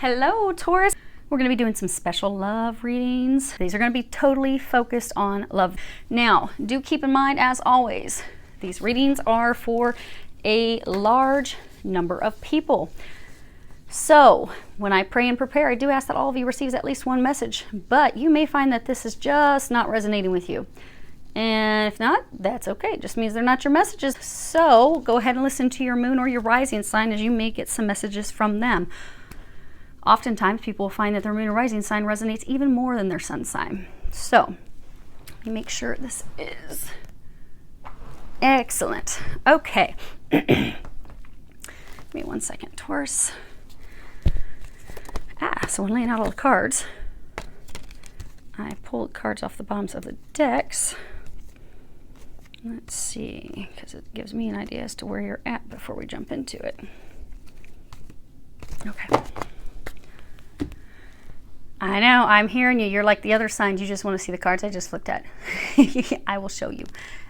Hello, Taurus. We're going to be doing some special love readings. These are going to be totally focused on love. Now, do keep in mind, as always, these readings are for a large number of people. So, when I pray and prepare, I do ask that all of you receives at least one message, but you may find that this is just not resonating with you. And if not, that's okay. It just means they're not your messages. So, go ahead and listen to your moon or your rising sign, as you may get some messages from them. Oftentimes, people will find that their moon or rising sign resonates even more than their sun sign. So, let me make sure this is excellent. Okay. Give me 1 second, Taurus. So when laying out all the cards, I pulled cards off the bottoms of the decks. Let's see, because it gives me an idea as to where you're at before we jump into it. Okay. I know, I'm hearing you. You're like the other signs. You just want to see the cards I just looked at. I will show you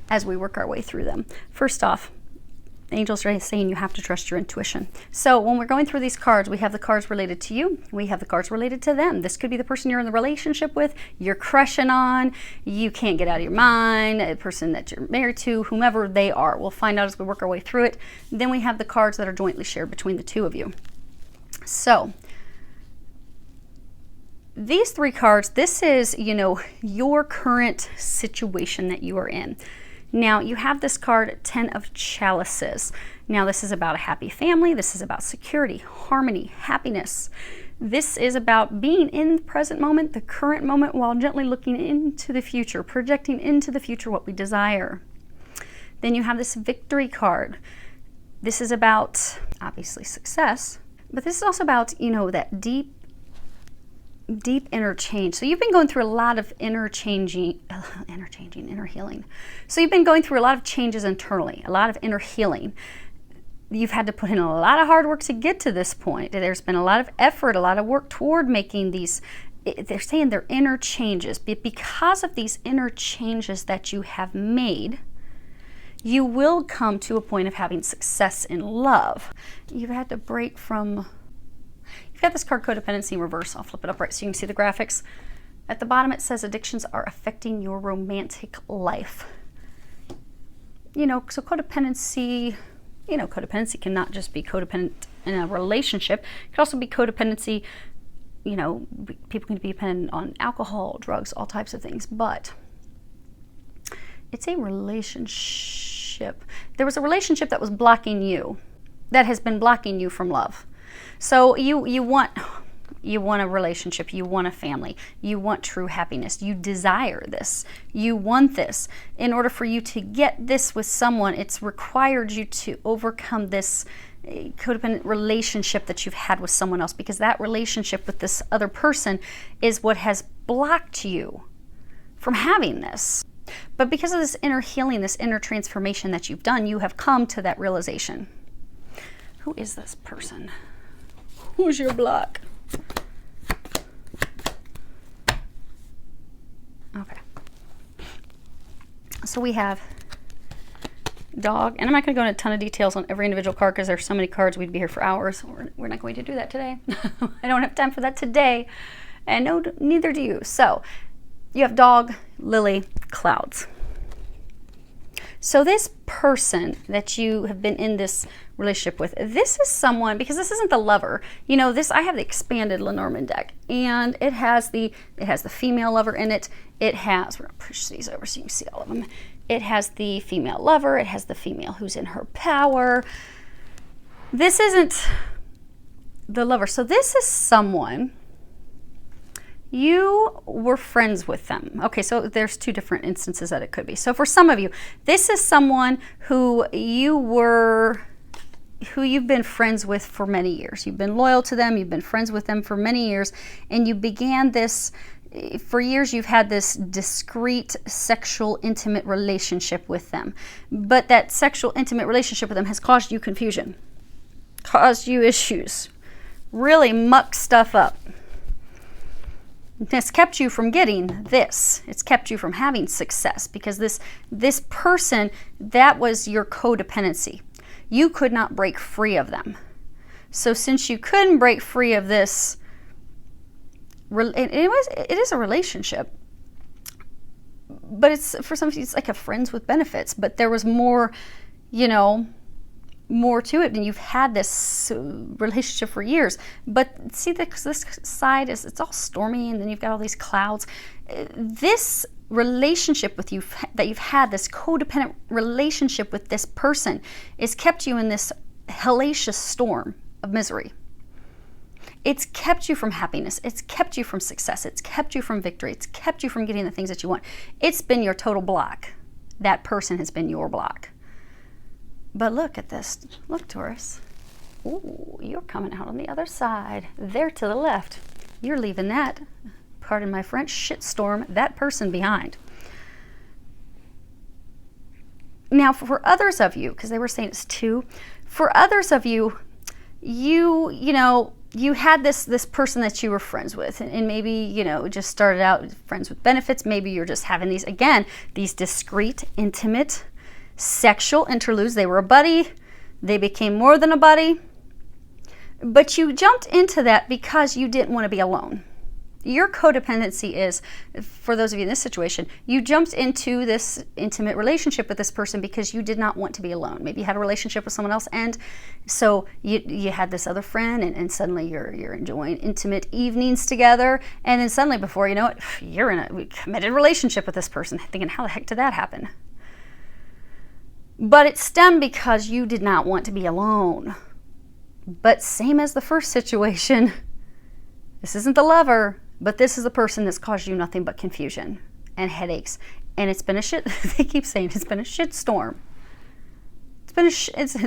as we work our way through them. First off, angels are saying you have to trust your intuition. So when we're going through these cards, we have the cards related to you. We have the cards related to them. This could be the person you're in the relationship with, you're crushing on, you can't get out of your mind, a person that you're married to, whomever they are. We'll find out as we work our way through it. Then we have the cards that are jointly shared between the two of you. So these three cards, this is, your current situation that you are in. Now, you have this card, 10 of Chalices. Now, this is about a happy family. This is about security, harmony, happiness. This is about being in the present moment, the current moment, while gently looking into the future, projecting into the future what we desire. Then you have this Victory card. This is about, obviously, success. But this is also about, that deep inner change. So you've been going through a lot of inner healing. So you've been going through a lot of changes internally, a lot of inner healing. You've had to put in a lot of hard work to get to this point. There's been a lot of effort, a lot of work toward making these, they're saying they're inner changes. But because of these inner changes that you have made, you will come to a point of having success in love. You've had to break from, you've got this card codependency in reverse. I'll flip it up right so you can see the graphics. At the bottom it says addictions are affecting your romantic life. So codependency, codependency cannot just be codependent in a relationship. It could also be codependency, people can be dependent on alcohol, drugs, all types of things. But it's a relationship. There was a relationship that was blocking you, that has been blocking you from love. So you want a relationship, you want a family, you want true happiness, you desire this, you want this. In order for you to get this with someone, it's required you to overcome this codependent relationship that you've had with someone else, because that relationship with this other person is what has blocked you from having this. But because of this inner healing, this inner transformation that you've done, you have come to that realization. Who is this person? Who's your block? Okay. So we have dog, and I'm not going to go into a ton of details on every individual card because there's so many cards, we'd be here for hours. We're not going to do that today. I don't have time for that today, and no, neither do you. So you have dog, lily, clouds. So this person that you have been in this relationship with, this is someone, because this isn't the lover. I have the expanded Lenormand deck, and it has the female lover in it. It has, we're gonna push these over so you can see all of them. It has the female lover. It has the female who's in her power. This isn't the lover. So this is someone, you were friends with them. Okay, so there's two different instances that it could be. So for some of you, this is someone who you've been friends with for many years. You've been loyal to them, you've been friends with them for many years, and you began this, for years you've had this discreet sexual intimate relationship with them. But that sexual intimate relationship with them has caused you confusion, caused you issues, really mucked stuff up. It's kept you from getting this. It's kept you from having success, because this person, that was your codependency. You could not break free of them. So since you couldn't break free of this it is a relationship, but it's, for some of you, it's like a friends with benefits, but there was more, you know, more to it, and you've had this relationship for years. But see, this side is, it's all stormy, and then you've got all these clouds. This relationship with you, that you've had, this codependent relationship with this person, is kept you in this hellacious storm of misery. It's kept you from happiness. It's kept you from success. It's kept you from victory. It's kept you from getting the things that you want. It's been your total block. That person has been your block. But look at this. Look, Taurus. Ooh, you're coming out on the other side. There to the left. You're leaving that, pardon my French, shitstorm, that person behind. Now, for others of you, because they were saying it's two, for others of you, you know, you had this person that you were friends with, and maybe, you know, just started out friends with benefits. Maybe you're just having these, again, these discreet, intimate, sexual interludes. They were a buddy. They became more than a buddy. But you jumped into that because you didn't want to be alone. Your codependency is, for those of you in this situation, you jumped into this intimate relationship with this person because you did not want to be alone. Maybe you had a relationship with someone else, and so you had this other friend, and suddenly you're enjoying intimate evenings together, and then suddenly, before you know it, you're in a committed relationship with this person, thinking, how the heck did that happen? But it stemmed because you did not want to be alone. But same as the first situation, this isn't the lover, but this is the person that's caused you nothing but confusion and headaches. And it's been a shit, they keep saying it's been a shit storm. It's been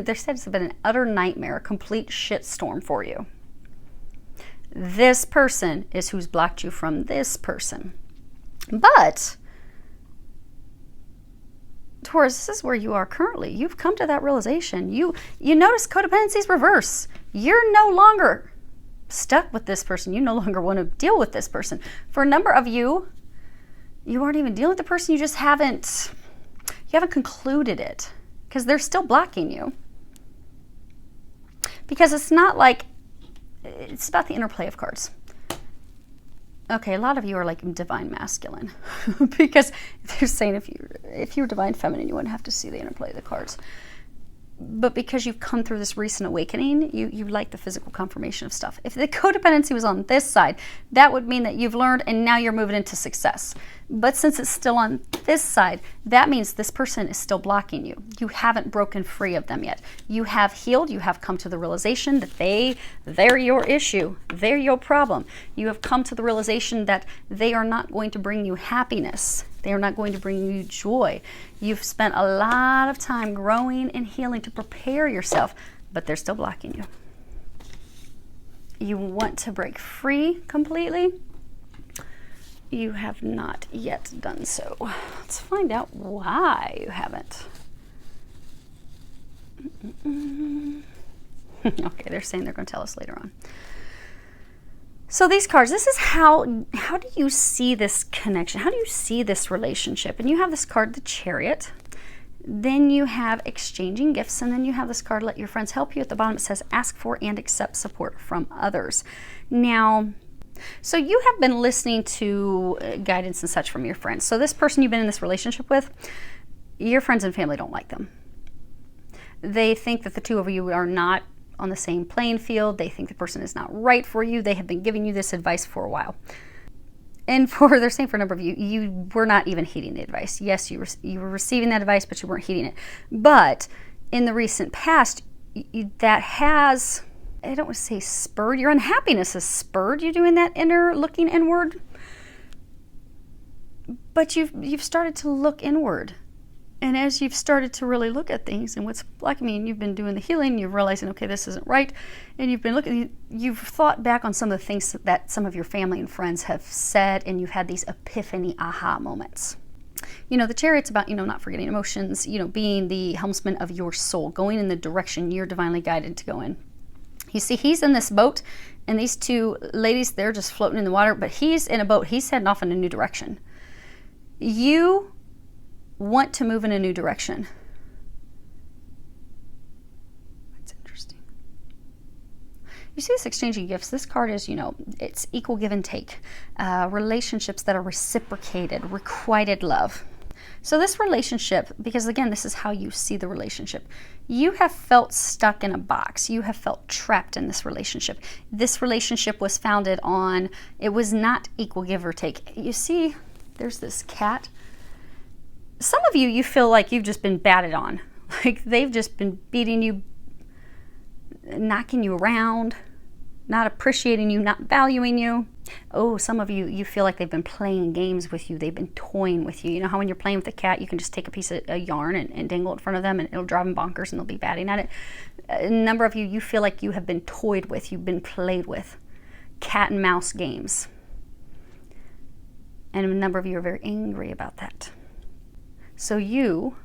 they said it's been an utter nightmare, a complete shit storm for you. This person is who's blocked you from this person. But Taurus, this is where you are currently. You've come to that realization. You notice codependency's reverse. You're no longer stuck with this person. You no longer want to deal with this person. For a number of you, you aren't even dealing with the person. You just haven't concluded it because they're still blocking you. Because it's not like, it's about the interplay of cards. Okay, a lot of you are like divine masculine because they're saying if you're divine feminine, you wouldn't have to see the interplay of the cards. But because you've come through this recent awakening, you like the physical confirmation of stuff. If the codependency was on this side, that would mean that you've learned and now you're moving into success. But since it's still on this side, that means this person is still blocking you. You haven't broken free of them yet. You have healed. You have come to the realization that they're your issue. They're your problem. You have come to the realization that they are not going to bring you happiness. They are not going to bring you joy. You've spent a lot of time growing and healing to prepare yourself, but they're still blocking you. You want to break free completely. You have not yet done so. Let's find out why you haven't. Okay, they're saying they're going to tell us later on. So these cards, this is how do you see this connection? How do you see this relationship? And you have this card, the Chariot. Then you have exchanging gifts. And then you have this card, let your friends help you. At the bottom it says, ask for and accept support from others. Now, so you have been listening to guidance and such from your friends. So this person you've been in this relationship with, your friends and family don't like them. They think that the two of you are not on the same playing field. They think the person is not right for you. They have been giving you this advice for a while. And they're saying for a number of you, you were not even heeding the advice. Yes, you were receiving that advice, but you weren't heeding it. But in the recent past, that has, I don't want to say spurred, your unhappiness has spurred you doing that inner looking inward. But you've started to look inward. And as you've started to really look at things and what's blocking me, and you've been doing the healing, you're realizing, okay, this isn't right. And you've been looking, you've thought back on some of the things that some of your family and friends have said, and you've had these epiphany aha moments. You know, the Chariot's about, not forgetting emotions, being the helmsman of your soul, going in the direction you're divinely guided to go in. You see, he's in this boat, and these two ladies, they're just floating in the water, but he's in a boat. He's heading off in a new direction. You want to move in a new direction. That's interesting. You see this exchanging gifts. This card is, it's equal give and take. Relationships that are reciprocated, requited love. So this relationship, because again, this is how you see the relationship. You have felt stuck in a box. You have felt trapped in this relationship. This relationship was founded on, it was not equal give or take. You see, there's this cat. Some of you feel like you've just been batted on. Like they've just been beating you, knocking you around, not appreciating you, not valuing you. Oh, some of you feel like they've been playing games with you. They've been toying with you. You know how when you're playing with a cat, you can just take a piece of yarn and dangle it in front of them and it'll drive them bonkers and they'll be batting at it. A number of you feel like you have been toyed with. You've been played with. Cat and mouse games. And a number of you are very angry about that. So you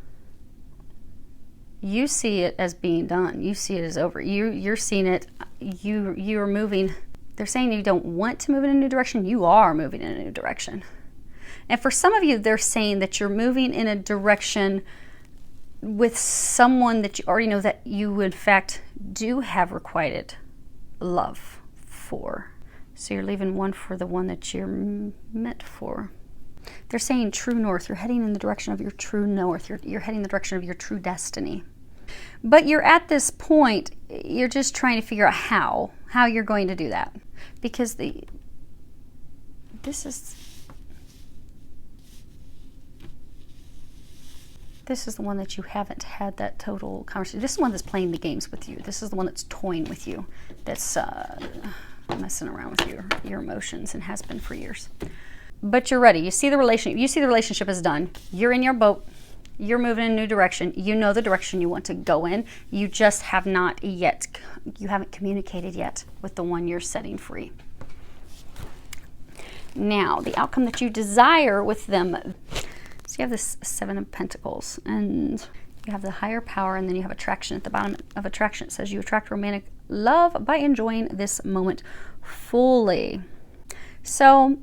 see it as being done. You see it as over. You're seeing it. You're moving. They're saying you don't want to move in a new direction. You are moving in a new direction. And for some of you, they're saying that you're moving in a direction with someone that you already know that you, in fact, do have requited love for. So you're leaving one for the one that you're meant for. They're saying true north. You're heading in the direction of your true north. You're heading in the direction of your true destiny. But you're at this point, you're just trying to figure out how you're going to do that. Because this is the one that you haven't had that total conversation. This is the one that's playing the games with you. This is the one that's toying with you. That's messing around with your emotions and has been for years. But you're ready. You see the relationship is done. You're in your boat. You're moving in a new direction. You know the direction you want to go in. You just have not yet, you haven't communicated yet with the one you're setting free. Now, the outcome that you desire with them. So you have this Seven of Pentacles, and you have the higher power, and then you have attraction. At the bottom of attraction, it says you attract romantic love by enjoying this moment fully. So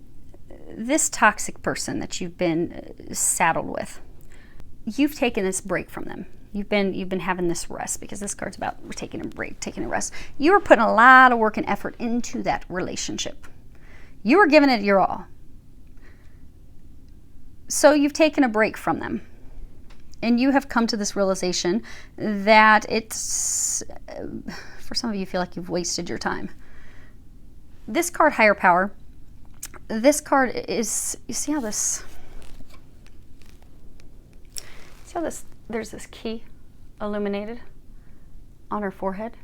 this toxic person that you've been saddled with, you've taken this break from them. You've been having this rest, because this card's about taking a break, taking a rest. You were putting a lot of work and effort into that relationship. You were giving it your all. So you've taken a break from them. And you have come to this realization that it's, for some of you, feel like you've wasted your time. This card, higher power, this card is, you see how this, there's this key illuminated on her forehead.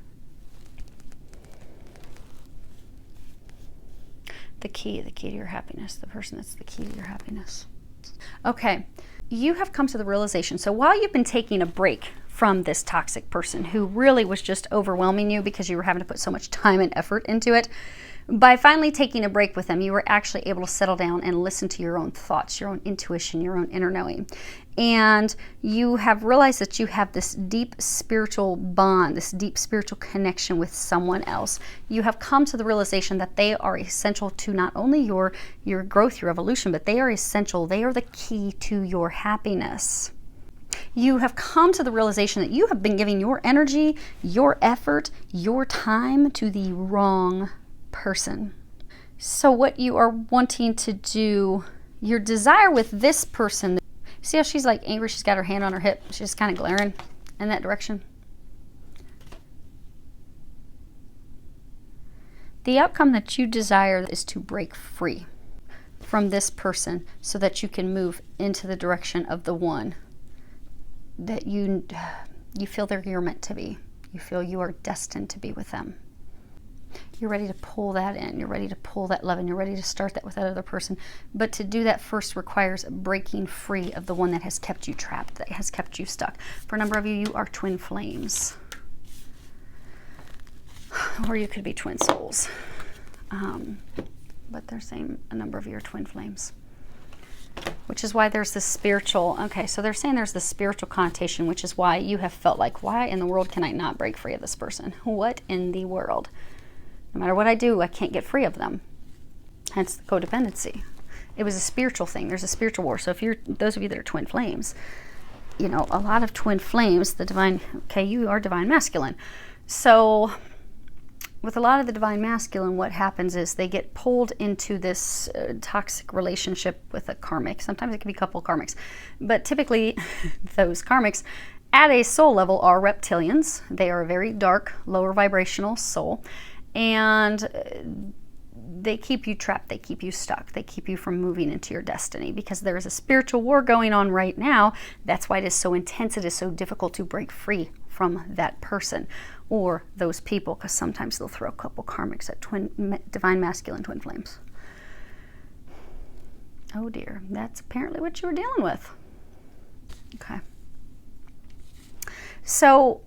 The key to your happiness, the person that's the key to your happiness. Okay, you have come to the realization. So while you've been taking a break from this toxic person who really was just overwhelming you because you were having to put so much time and effort into it, by finally taking a break with them, you were actually able to settle down and listen to your own thoughts, your own intuition, your own inner knowing. And you have realized that you have this deep spiritual bond, this deep spiritual connection with someone else. You have come to the realization that they are essential to not only your growth, your evolution, but they are essential. They are the key to your happiness. You have come to the realization that you have been giving your energy, your effort, your time to the wrong person. So what you are wanting to do, your desire with this person, see how she's like angry, she's got her hand on her hip, she's kind of glaring in that direction. The outcome that you desire is to break free from this person so that you can move into the direction of the one that you feel that you're meant to be. You feel you are destined to be with them. You're ready to pull that in. You're ready to pull that love in. You're ready to start that with that other person. But to do that first requires breaking free of the one that has kept you trapped, that has kept you stuck. For a number of you, you are twin flames. Or you could be twin souls. But they're saying a number of you are twin flames. Which is why there's this spiritual, okay, so they're saying there's this spiritual connotation, which is why you have felt like, why in the world can I not break free of this person? What in the world? No matter what I do, I can't get free of them. Hence the codependency. It was a spiritual thing. There's a spiritual war. So if you're, those of you that are twin flames, you know, a lot of twin flames, the divine, okay, you are divine masculine. So with a lot of the divine masculine, what happens is they get pulled into this toxic relationship with a karmic. Sometimes it can be couple karmics, but typically those karmics at a soul level are reptilians. They are a very dark, lower vibrational soul, and they keep you trapped, they keep you stuck, they keep you from moving into your destiny, because there is a spiritual war going on right now. That's why it is so intense, it is so difficult to break free from that person or those people, because sometimes they'll throw a couple karmics at divine masculine twin flames. Oh dear, that's apparently what you were dealing with. Okay. So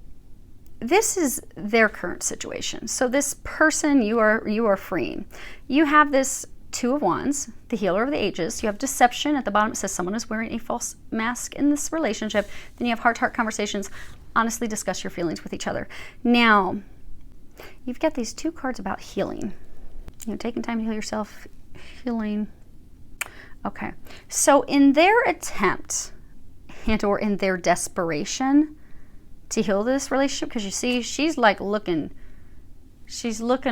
this is their current situation. So this person you are freeing. You have this Two of Wands, the healer of the ages. You have deception. At the bottom it says someone is wearing a false mask in this relationship. Then you have heart-to-heart conversations. Honestly discuss your feelings with each other. Now, you've got these two cards about healing. You know, taking time to heal yourself, healing. Okay. So in their attempt and or in their desperation to heal this relationship, because you see she's like looking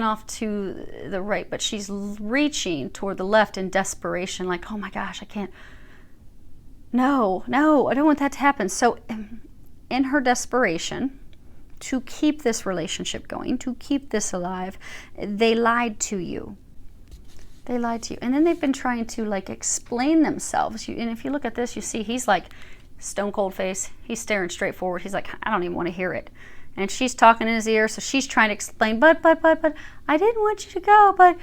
off to the right, but she's reaching toward the left in desperation, like, oh my gosh, I can't, no, I don't want that to happen. So in her desperation to keep this relationship going, to keep this alive, they lied to you. They lied to you. And then they've been trying to like explain themselves. And if you look at this, you see he's like stone cold face. He's staring straight forward. He's like, I don't even want to hear it. And she's talking in his ear, so she's trying to explain, but, I didn't want you to go, but,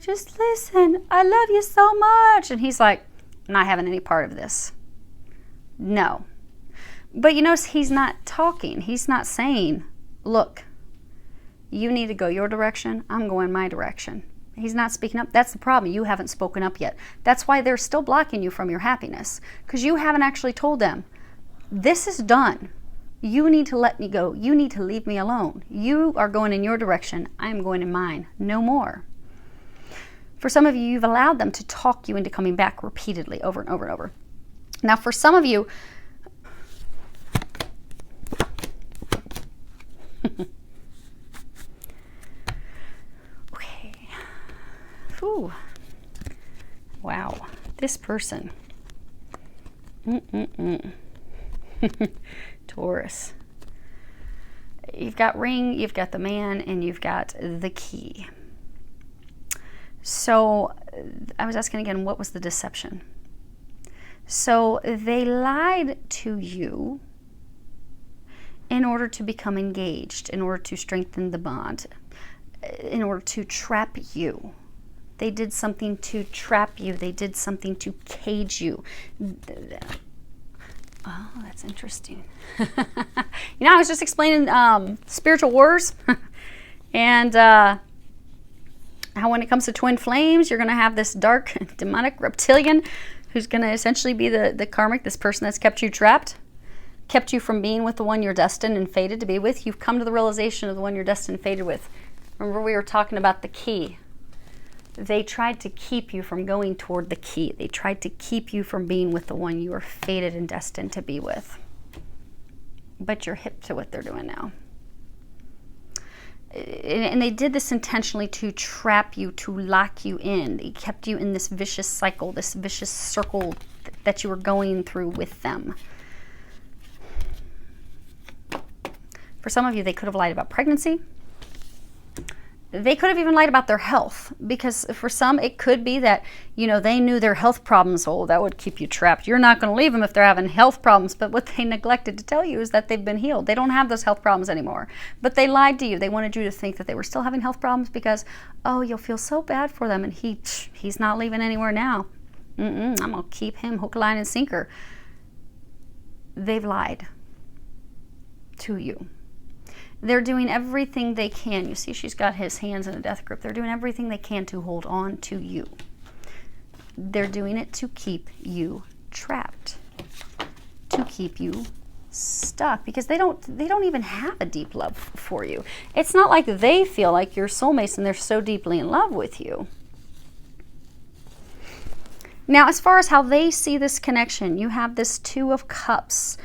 just listen. I love you so much. And he's like, I'm not having any part of this. No. But you notice he's not talking. He's not saying, look, you need to go your direction. I'm going my direction. He's not speaking up. That's the problem. You haven't spoken up yet. That's why they're still blocking you from your happiness, because you haven't actually told them, this is done. You need to let me go. You need to leave me alone. You are going in your direction. I'm going in mine. No more. For some of you, you've allowed them to talk you into coming back repeatedly over and over and over. Now, for some of you, okay. Ooh. Wow. This person. Taurus. You've got ring, you've got the man, and you've got the key. So I was asking again, what was the deception? So they lied to you in order to become engaged, in order to strengthen the bond, in order to trap you. They did something to trap you. They did something to cage you. Oh, that's interesting. You know, I was just explaining spiritual wars and how when it comes to twin flames, you're going to have this dark demonic reptilian who's going to essentially be the karmic, this person that's kept you trapped, kept you from being with the one you're destined and fated to be with. You've come to the realization of the one you're destined and fated with. Remember we were talking about the key. They tried to keep you from going toward the key. They tried to keep you from being with the one you were fated and destined to be with. But you're hip to what they're doing now. And they did this intentionally to trap you, to lock you in. They kept you in this vicious cycle, this vicious circle that you were going through with them. For some of you, they could have lied about pregnancy. They could have even lied about their health, because for some it could be that, you know, they knew their health problems. Oh, that would keep you trapped. You're not going to leave them if they're having health problems. But what they neglected to tell you is that they've been healed. They don't have those health problems anymore. But they lied to you. They wanted you to think that they were still having health problems because, oh, you'll feel so bad for them. And he's not leaving anywhere now. I'm going to keep him hook, line, and sinker. They've lied to you. They're doing everything they can. You see, she's got his hands in a death grip. They're doing everything they can to hold on to you. They're doing it to keep you trapped, to keep you stuck, because they don't even have a deep love for you. It's not like they feel like you're soulmates and they're so deeply in love with you. Now, as far as how they see this connection, you have this Two of Cups.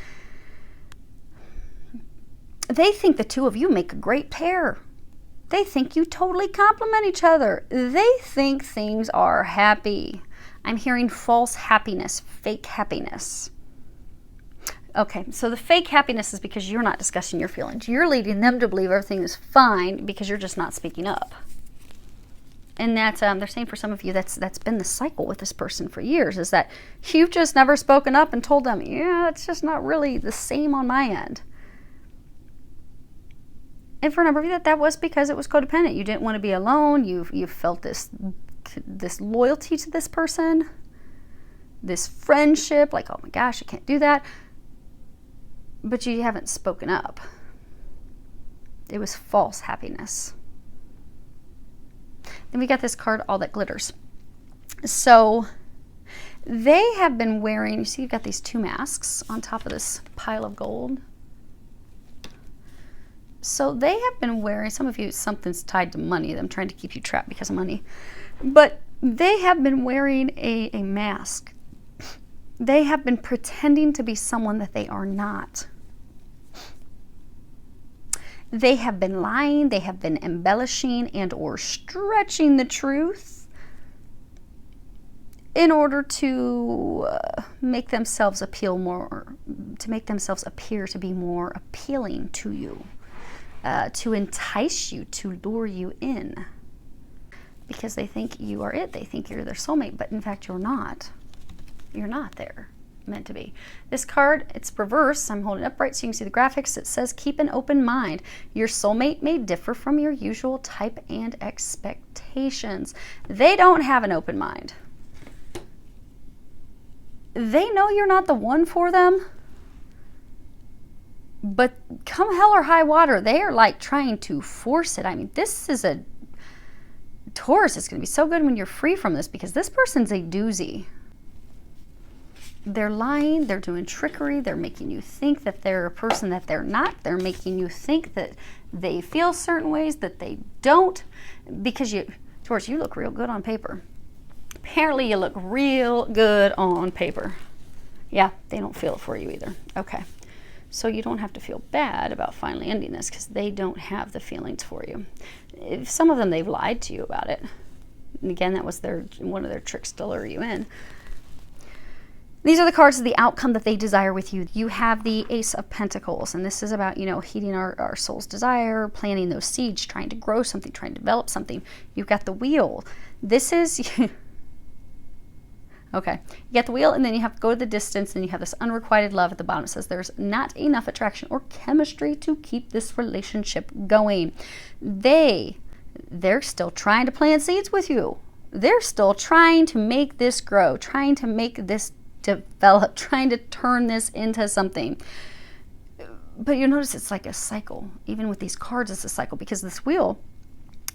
They think the two of you make a great pair. They think you totally complement each other. They think things are happy. I'm hearing false happiness, fake happiness. Okay, so the fake happiness is because you're not discussing your feelings. You're leading them to believe everything is fine because you're just not speaking up. And that's, they're saying for some of you, that's been the cycle with this person for years, is that you've just never spoken up and told them, yeah, it's just not really the same on my end. And for a number of you, that was because it was codependent. You didn't want to be alone. You felt this loyalty to this person, this friendship, like, oh my gosh, I can't do that. But you haven't spoken up. It was false happiness. Then we got this card, All That Glitters. So they have been wearing, you see you've got these two masks on top of this pile of gold. So they have been wearing, some of you, something's tied to money. Them trying to keep you trapped because of money. But they have been wearing a mask. They have been pretending to be someone that they are not. They have been lying. They have been embellishing and or stretching the truth in order to make themselves appeal more, to make themselves appear to be more appealing to you, to entice you, to lure you in. Because they think you are it. They think you're their soulmate, but in fact you're not. You're not there meant to be. This card, it's reverse. I'm holding it upright so you can see the graphics. It says, keep an open mind. Your soulmate may differ from your usual type and expectations. They don't have an open mind. They know you're not the one for them, but come hell or high water, they are like trying to force it. I mean, this is a Taurus is going to be so good when you're free from this, because this person's a doozy. They're lying, they're doing trickery, they're making you think that they're a person that they're not. They're making you think that they feel certain ways that they don't, because Taurus, you look real good on paper. Apparently you look real good on paper. Yeah, they don't feel it for you either. Okay. So you don't have to feel bad about finally ending this, because they don't have the feelings for you. If some of them, they've lied to you about it. And again, that was one of their tricks to lure you in. These are the cards of the outcome that they desire with you. You have the Ace of Pentacles, and this is about, heeding our soul's desire, planting those seeds, trying to grow something, trying to develop something. You've got the Wheel. This is... Okay, you get the Wheel, and then you have to go to the distance, and you have this unrequited love at the bottom. It says there's not enough attraction or chemistry to keep this relationship going. They're still trying to plant seeds with you. They're still trying to make this grow, trying to make this develop, trying to turn this into something. But you notice it's like a cycle. Even with these cards, it's a cycle, because this Wheel,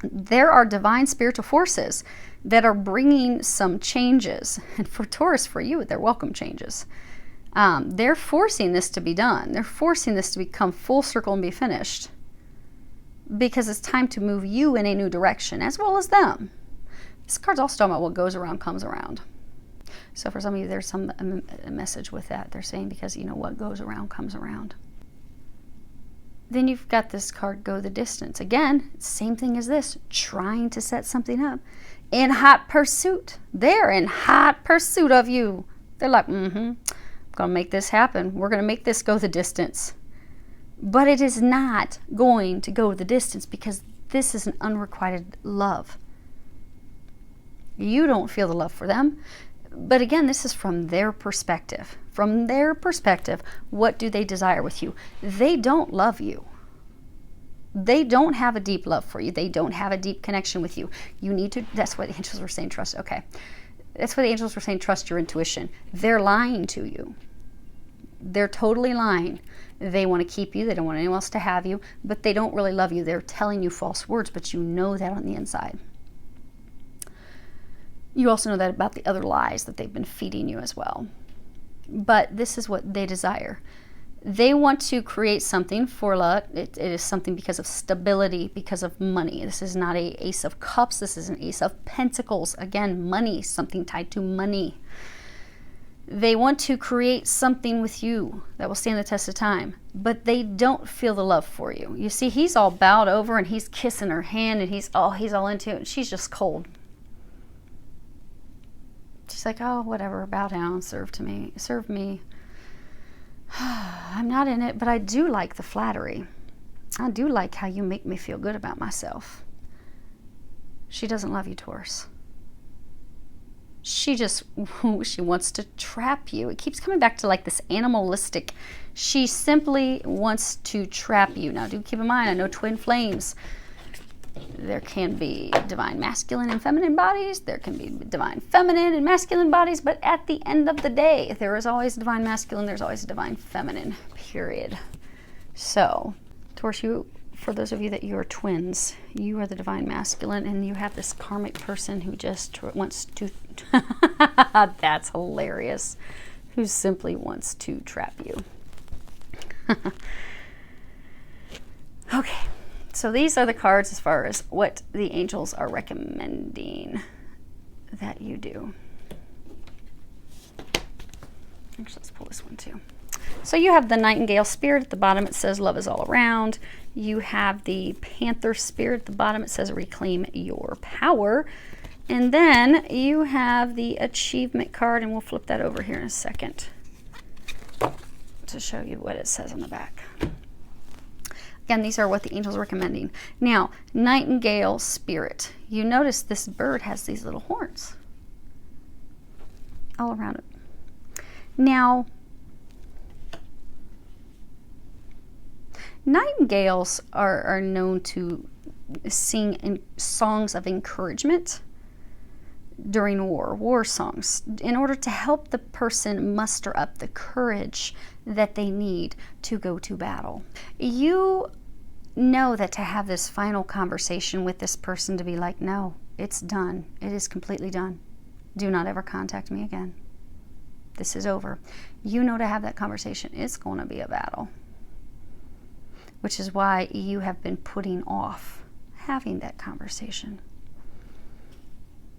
there are divine spiritual forces that are bringing some changes. And for Taurus, for you, they're welcome changes. They're forcing this to be done. They're forcing this to become full circle and be finished, because it's time to move you in a new direction, as well as them. This card's also talking about what goes around comes around. So for some of you, there's a message with that. They're saying, because what goes around comes around. Then you've got this card, Go the Distance. Again, same thing as this, trying to set something up. In hot pursuit. They're in hot pursuit of you. They're like, I'm going to make this happen. We're going to make this go the distance. But it is not going to go the distance, because this is an unrequited love. You don't feel the love for them. But again, this is from their perspective. From their perspective, what do they desire with you? They don't love you. They don't have a deep love for you. They don't have a deep connection with you. You need to, that's why the angels were saying trust. Okay. That's why the angels were saying trust your intuition. They're lying to you. They're totally lying. They want to keep you. They don't want anyone else to have you, but they don't really love you. They're telling you false words, but you know that on the inside. You also know that about the other lies that they've been feeding you as well. But this is what they desire. They want to create something for luck. It is something because of stability, because of money. This is not an Ace of Cups. This is an Ace of Pentacles. Again, money, something tied to money. They want to create something with you that will stand the test of time, but they don't feel the love for you. You see, he's all bowed over and he's kissing her hand and he's all into it. And she's just cold. She's like, oh, whatever, bow down, serve me. I'm not in it, but I do like the flattery. I do like how you make me feel good about myself. She doesn't love you, Taurus. She wants to trap you. It keeps coming back to like this animalistic. She simply wants to trap you. Now, do keep in mind, I know twin flames. There can be divine masculine and feminine bodies. There can be divine feminine and masculine bodies. But at the end of the day, there is always divine masculine. There's always a divine feminine, period. So, Taurus, for those of you that you are twins, you are the divine masculine, and you have this karmic person who just wants to, that's hilarious, who simply wants to trap you. Okay, so these are the cards as far as what the angels are recommending that you do. Actually, let's pull this one too. So you have the Nightingale spirit. At the bottom it says love is all around. You have the Panther spirit. At the bottom it says reclaim your power. And then you have the achievement card, and we'll flip that over here in a second to show you what it says on the back. Again, these are what the angels are recommending. Now, Nightingale spirit. You notice this bird has these little horns all around it. Now, nightingales are known to sing songs of encouragement during war songs, in order to help the person muster up the courage that they need to go to battle. You know that to have this final conversation with this person, to be like, no, it's done. It is completely done. Do not ever contact me again. This is over. You know, to have that conversation, it's going to be a battle. Which is why you have been putting off having that conversation.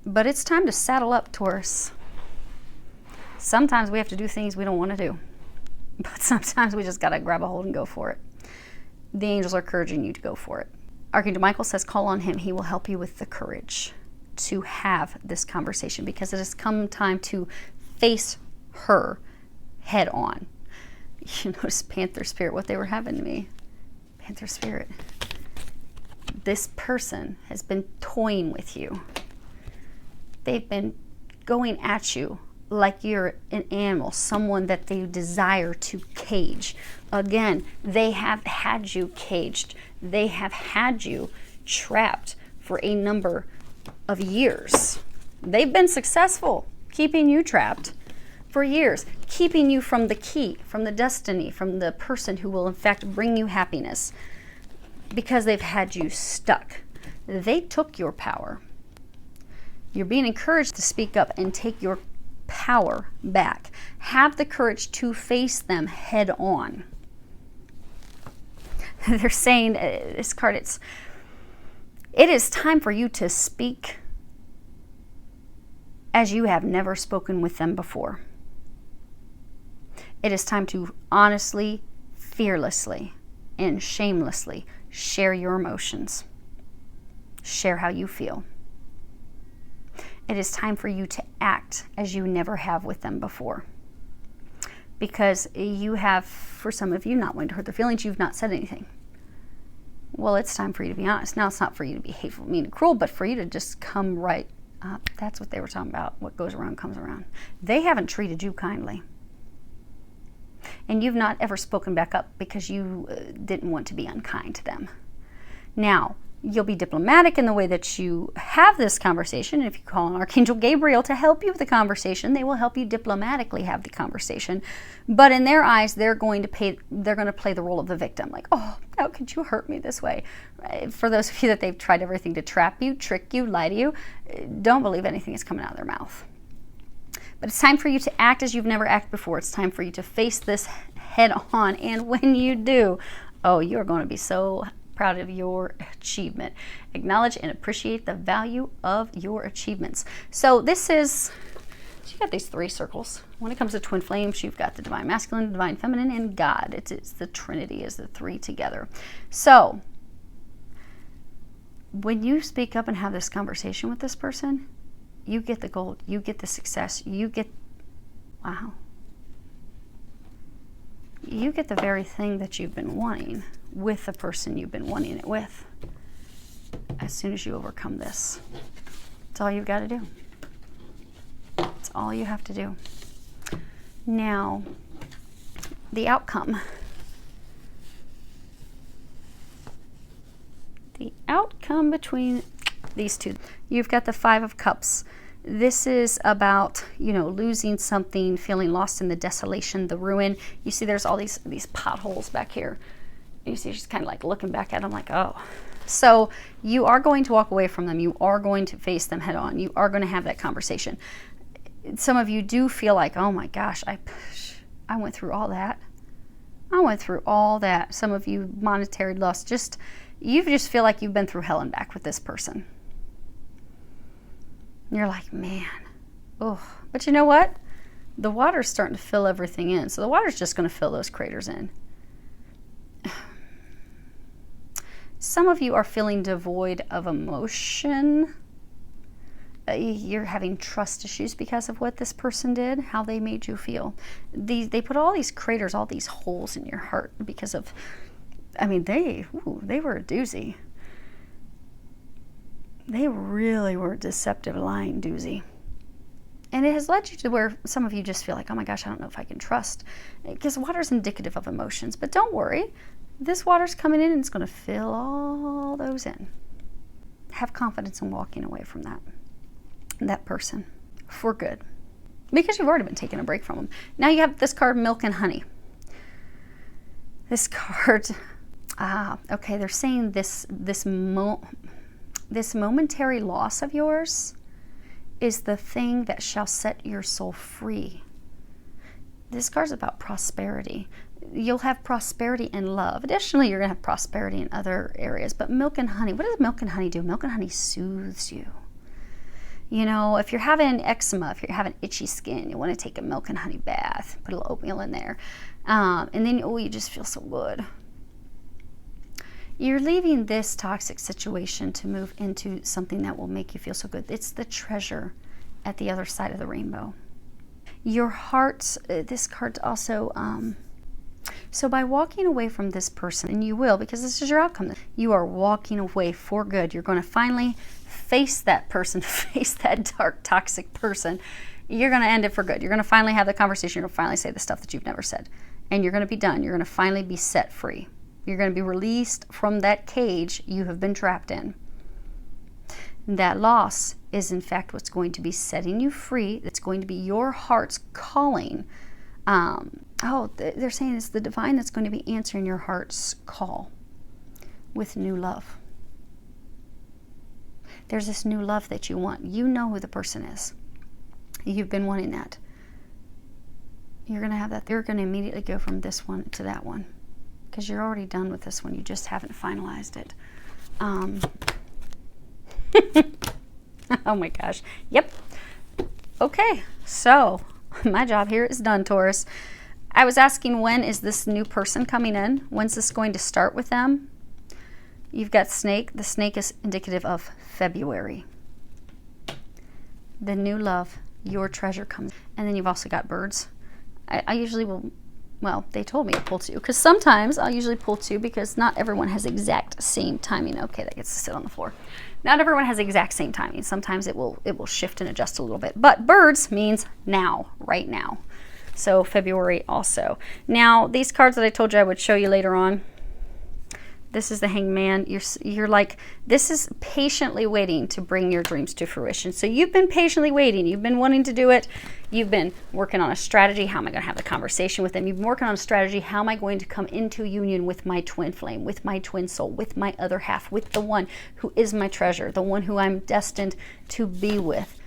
But it's time to saddle up, Taurus. Sometimes we have to do things we don't want to do. But sometimes we just got to grab a hold and go for it. The angels are encouraging you to go for it. Archangel Michael says, call on him. He will help you with the courage to have this conversation, because it has come time to face her head on. You notice Panther spirit, what they were having to me. Panther spirit. This person has been toying with you. They've been going at you like you're an animal, someone that they desire to cage. Again, they have had you caged. They have had you trapped for a number of years. They've been successful keeping you trapped for years, keeping you from the key, from the destiny, from the person who will in fact bring you happiness, because they've had you stuck. They took your power. You're being encouraged to speak up and take your power back. Have the courage to face them head on. They're saying, this card, it is time for you to speak as you have never spoken with them before. It is time to honestly, fearlessly, and shamelessly share your emotions. Share how you feel. It is time for you to act as you never have with them before. Because you have, for some of you, not wanting to hurt their feelings, you've not said anything. Well, it's time for you to be honest. Now, it's not for you to be hateful, mean, and cruel, but for you to just come right up. That's what they were talking about. What goes around comes around. They haven't treated you kindly. And you've not ever spoken back up because you didn't want to be unkind to them. Now, you'll be diplomatic in the way that you have this conversation. If you call on Archangel Gabriel to help you with the conversation, they will help you diplomatically have the conversation. But in their eyes, they're going to play the role of the victim. Like, oh, how could you hurt me this way? For those of you that they've tried everything to trap you, trick you, lie to you, don't believe anything is coming out of their mouth. But it's time for you to act as you've never acted before. It's time for you to face this head on. And when you do, oh, you're going to be so proud of your achievement. Acknowledge and appreciate the value of your achievements. So this is So you got these 3 circles. When it comes to twin flames, you've got the divine masculine, divine feminine, and God. It's the Trinity is the 3 together. So when you speak up and have this conversation with this person, you get the gold, you get the success, you get, wow. You get the very thing that you've been wanting with the person you've been wanting it with. As soon as you overcome this, that's all you've got to do. That's all you have to do. Now, the outcome. The outcome between these two. You've got the 5 of Cups. This is about, you know, losing something, feeling lost in the desolation, the ruin. You see there's all these potholes back here. You see she's kind of like looking back at them like, oh. So you are going to walk away from them. You are going to face them head on. You are going to have that conversation. Some of you do feel like, oh my gosh, I went through all that. I went through all that. Some of you monetary loss, you just feel like you've been through hell and back with this person. You're like, man, oh. But you know what? The water's starting to fill everything in. So the water's just going to fill those craters in. Some of you are feeling devoid of emotion. You're having trust issues because of what this person did, how they made you feel. They put all these craters, all these holes in your heart because of, I mean, they were a doozy. They really were a deceptive, lying doozy. And it has led you to where some of you just feel like, oh my gosh, I don't know if I can trust. Because water's indicative of emotions. But don't worry. This water's coming in and it's going to fill all those in. Have confidence in walking away from that person for good. Because you've already been taking a break from them. Now you have this card, Milk and Honey. This card, okay, they're saying this momentary loss of yours is the thing that shall set your soul free. This card's about prosperity. You'll have prosperity in love. Additionally, you're going to have prosperity in other areas. But milk and honey, what does milk and honey do? Milk and honey soothes you. You know, if you're having eczema, if you're having itchy skin, you want to take a milk and honey bath. Put a little oatmeal in there. And then, you just feel so good. You're leaving this toxic situation to move into something that will make you feel so good. It's the treasure at the other side of the rainbow. Your heart, this card also, so by walking away from this person, and you will, because this is your outcome, you are walking away for good. You're going to finally face that person, face that dark, toxic person. You're going to end it for good. You're going to finally have the conversation. You're going to finally say the stuff that you've never said. And you're going to be done. You're going to finally be set free. You're going to be released from that cage you have been trapped in. That loss is, in fact, what's going to be setting you free. It's going to be your heart's calling. They're saying it's the divine that's going to be answering your heart's call with new love. There's this new love that you want. You know who the person is. You've been wanting that. You're going to have that. You're going to immediately go from this one to that one. Because you're already done with this one. You just haven't finalized it. Oh my gosh. Yep. Okay. So my job here is done, Taurus. I was asking, when is this new person coming in? When's this going to start with them? You've got snake. The snake is indicative of February. The new love, your treasure comes. And then you've also got birds. I usually will, well, they told me to pull 2. Because sometimes I'll usually pull 2 because not everyone has exact same timing. Okay, that gets to sit on the floor. Not everyone has exact same timing. Sometimes it will shift and adjust a little bit. But birds means now, right now. So February also. Now, these cards that I told you I would show you later on, this is the Hanged Man. You're like, this is patiently waiting to bring your dreams to fruition. So you've been patiently waiting. You've been wanting to do it. You've been working on a strategy. How am I going to have the conversation with them? You've been working on a strategy. How am I going to come into union with my twin flame, with my twin soul, with my other half, with the one who is my treasure, the one who I'm destined to be with?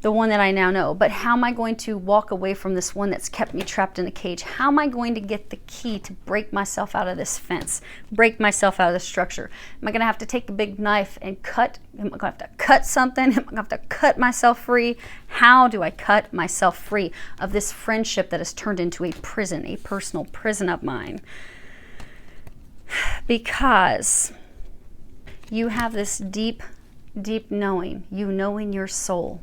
the one that I now know. But how am I going to walk away from this one that's kept me trapped in a cage? How am I going to get the key to break myself out of this fence, break myself out of this structure? Am I going to have to take a big knife and cut? Am I going to have to cut something? Am I going to have to cut myself free? How do I cut myself free of this friendship that has turned into a prison, a personal prison of mine? Because you have this deep, deep knowing. You know in your soul,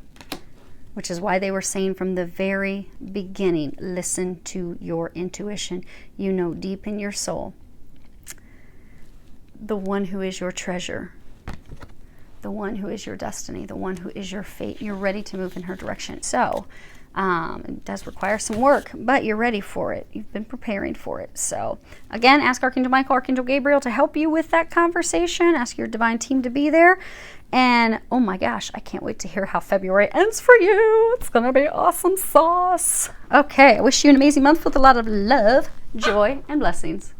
which is why they were saying from the very beginning, listen to your intuition. You know deep in your soul the one who is your treasure, the one who is your destiny, the one who is your fate. You're ready to move in her direction. So it does require some work, but you're ready for it. You've been preparing for it. So again, ask Archangel Michael, Archangel Gabriel to help you with that conversation. Ask your divine team to be there. And oh my gosh, I can't wait to hear how February ends for you. It's going to be awesome sauce. Okay, I wish you an amazing month with a lot of love, joy, and blessings.